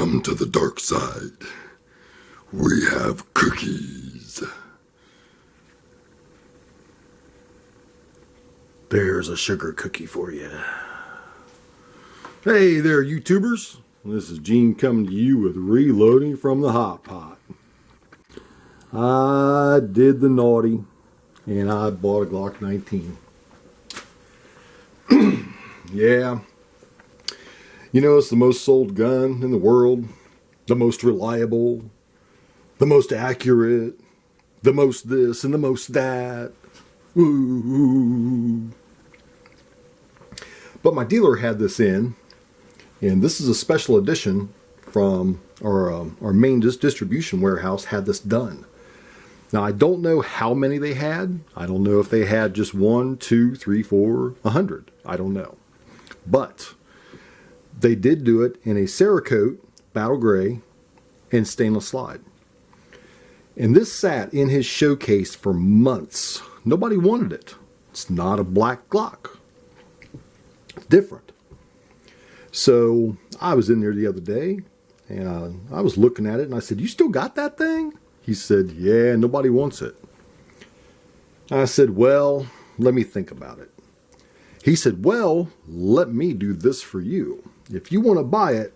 Welcome to the dark side. We have cookies. There's a sugar cookie for you. Hey there, YouTubers. This is Gene coming to you with Reloading from the Hot Pot. I did the naughty and I bought a Glock 19. Yeah. You know, it's the most sold gun in the world, the most reliable, the most accurate, the most this and the most that. Ooh. But my dealer had this in, and this is a special edition from our main distribution warehouse had this done. Now, I don't know how many they had. I don't know if they had just 1, 2, 3, 4, 100. I don't know. But they did do it in a Cerakote, battle gray, and stainless slide. And this sat in his showcase for months. Nobody wanted it. It's not a black Glock. It's different. So I was in there the other day, and I was looking at it, and I said, "You still got that thing?" He said, "Yeah, nobody wants it." I said, "Well, let me think about it." He said, "Well, let me do this for you. If you want to buy it,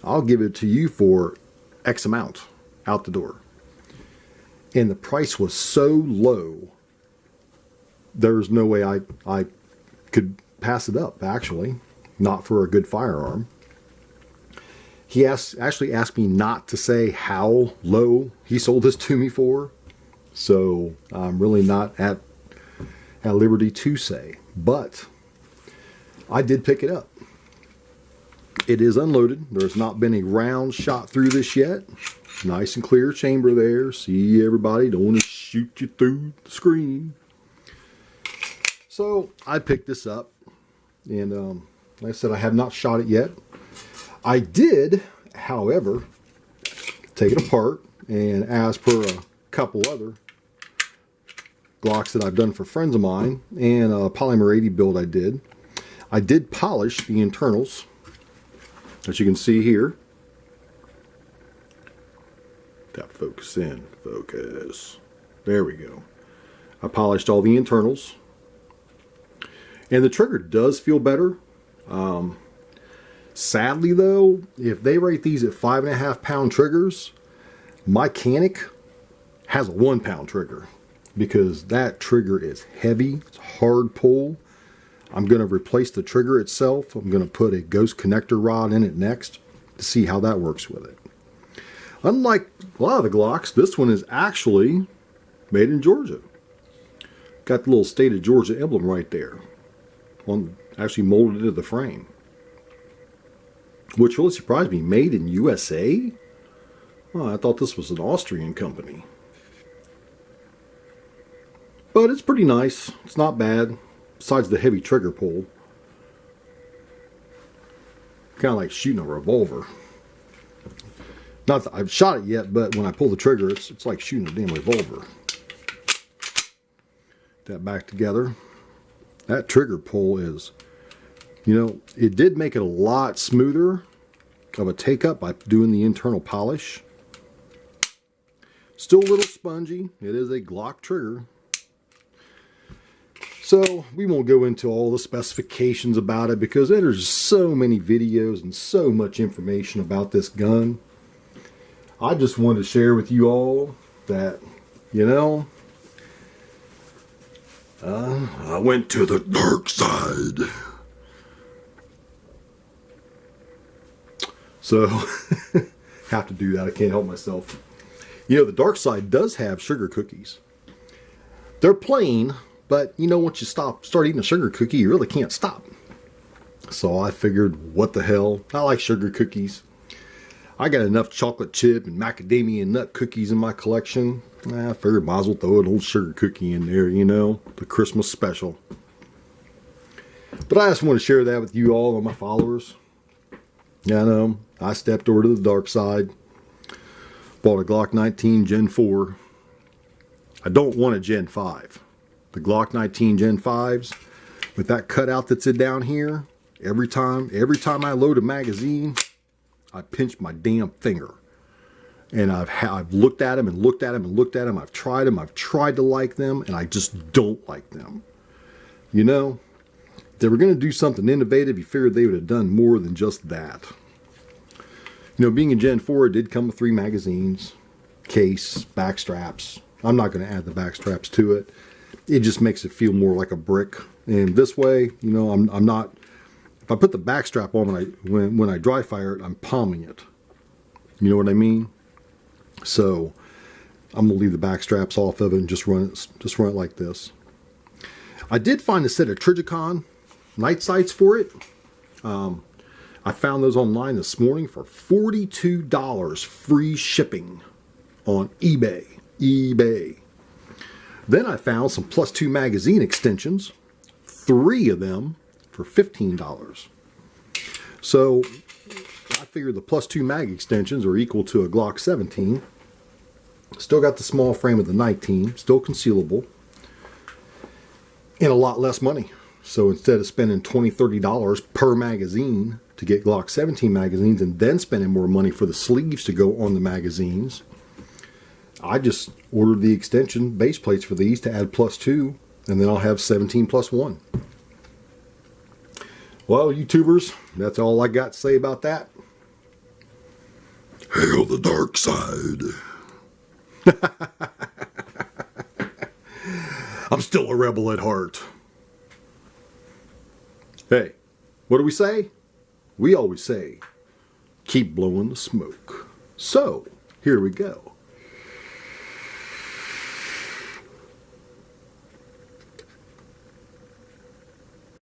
I'll give it to you for X amount out the door." And the price was so low, there's no way I could pass it up, actually. Not for a good firearm. He actually asked me not to say how low he sold this to me for. So I'm really not at liberty to say. But I did pick it up. It is unloaded. There's not been a round shot through this yet. Nice and clear chamber there. See everybody. Don't want to shoot you through the screen. So I picked this up. And like I said, I have not shot it yet. I did, however, take it apart. And as per a couple other Glocks that I've done for friends of mine, and a Polymer 80 build I did polish the internals, as you can see here. That focus in, focus. There we go. I polished all the internals. And the trigger does feel better. Sadly though, if they rate these at 5.5 pound triggers, my Canik has a 1 pound trigger. Because that trigger is heavy, it's hard pull. I'm going to replace the trigger itself. I'm going to put a ghost connector rod in it next to see how that works with it. Unlike a lot of the Glocks, this one is actually made in Georgia. Got the little state of Georgia emblem right there. Actually molded into the frame. Which really surprised me. Made in USA? Oh, I thought this was an Austrian company. But it's pretty nice. It's not bad. Besides the heavy trigger pull. Kind of like shooting a revolver. Not that I've shot it yet, but when I pull the trigger, it's like shooting a damn revolver. That back together. That trigger pull is, you know, it did make it a lot smoother of a take-up by doing the internal polish. Still a little spongy. It is a Glock trigger. So we won't go into all the specifications about it because there's so many videos and so much information about this gun. I just wanted to share with you all that, you know, I went to the dark side. So, have to do that. I can't help myself. You know, the dark side does have sugar cookies. They're plain, but you know, once you start eating a sugar cookie, you really can't stop. So I figured, what the hell? I like sugar cookies. I got enough chocolate chip and macadamia nut cookies in my collection. I figured might as well throw an old sugar cookie in there, you know, the Christmas special. But I just want to share that with you all and my followers. Yeah, I know, I stepped over to the dark side. Bought a Glock 19 Gen 4. I don't want a Gen 5. The Glock 19 Gen 5s, with that cutout that's in down here, every time I load a magazine, I pinched my damn finger. And I've looked at them and looked at them and looked at them. I've tried them. I've tried to like them, and I just don't like them. You know, if they were going to do something innovative, you figured they would have done more than just that. You know, being in Gen 4, it did come with 3 magazines, case, back straps. I'm not going to add the back straps to it. It just makes it feel more like a brick. And this way, you know, I'm not. If I put the back strap on when I dry fire it, I'm palming it. You know what I mean? So I'm gonna leave the back straps off of it and just run it like this. I did find a set of Trijicon night sights for it. I found those online this morning for $42 free shipping on eBay. Then I found some +2 magazine extensions, 3 of them for $15. So I figure the +2 mag extensions are equal to a Glock 17. Still got the small frame of the 19, still concealable, and a lot less money. So instead of spending $20, $30 per magazine to get Glock 17 magazines and then spending more money for the sleeves to go on the magazines, I just ordered the extension base plates for these to add +2, and then I'll have 17 +1. Well, YouTubers, that's all I got to say about that. Hail the dark side. I'm still a rebel at heart. Hey, what do we say? We always say, keep blowing the smoke. So, here we go.